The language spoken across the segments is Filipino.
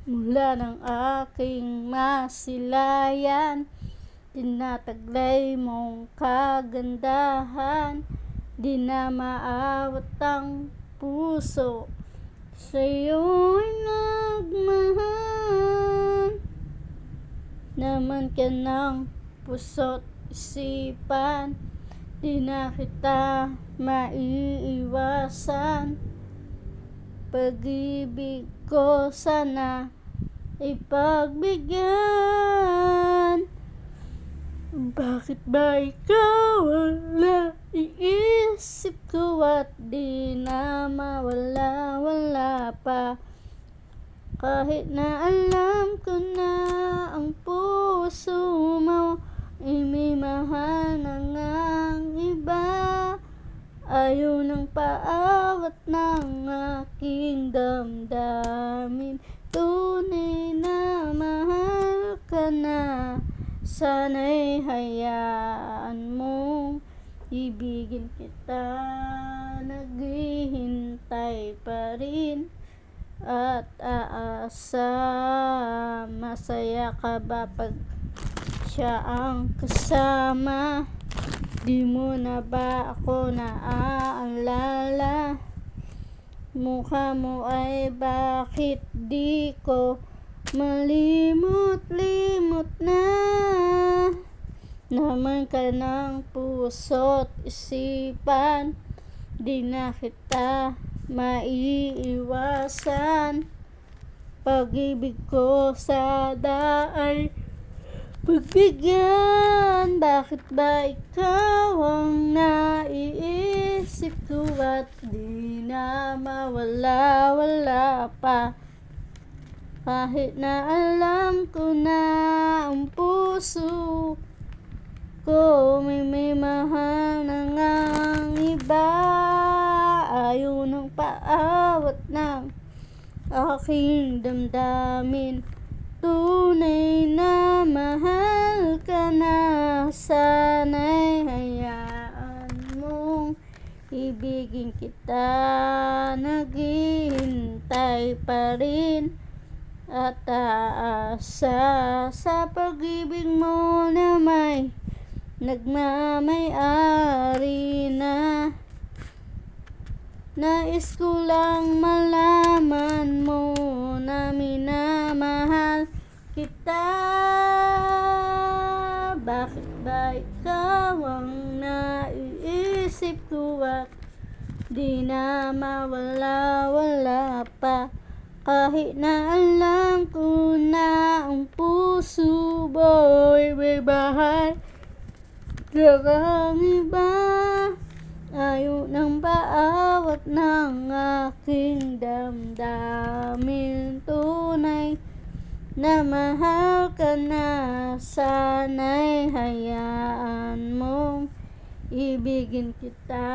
Mula ng aking masilayan, tinataglay mong kagandahan. Di na maawat ang puso, sa'yo'y nagmahal. Naman ka ng puso't isipan, di na kita maiiwasan. Pag-ibig ko sana ipagbigyan. Bakit ba ikaw ang naiisip ko at di na mawala-wala pa? Kahit na alam ko na ang puso mo ay may mahal na ngang iba, ayaw ng paawat ng aking damdamin. Tunay na mahal ka na, sana'y hayaan mong ibigin kita. Naghihintay pa rin at aasa. Masaya ka ba pag siya ang kasama? Di mo na ba ako naaalala? Mukha mo ay bakit di ko malimot-limot na? Naman ka ng puso't isipan, di na kita maiiwasan. Pag-ibig ko sana ay pagbigyan. Bakit ba ikaw ang naiisip ko at di na mawala-wala pa? Kahit na alam ko na ang puso ko may mahal na ngang iba, ayaw ng paawat ng aking damdamin. Tunay na mahal ka na, sana'y hayaan mong ibigin kita. Naghihintay pa rin at aasa sa pag-ibig mo na may nagmamay-ari na. Nais ko lang malaman mo na minamahal kita. Bakit ba ikaw ang naiisip ko at di na mawala-wala pa? Kahit na alam ko na ang puso mo'y may mahal na ngang iba, ayaw ng paawat ng aking damdamin. Tunay na mahal ka na, sana'y hayaan mong ibigin kita.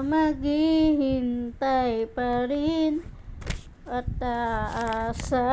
Maghihintay pa rin at aasa.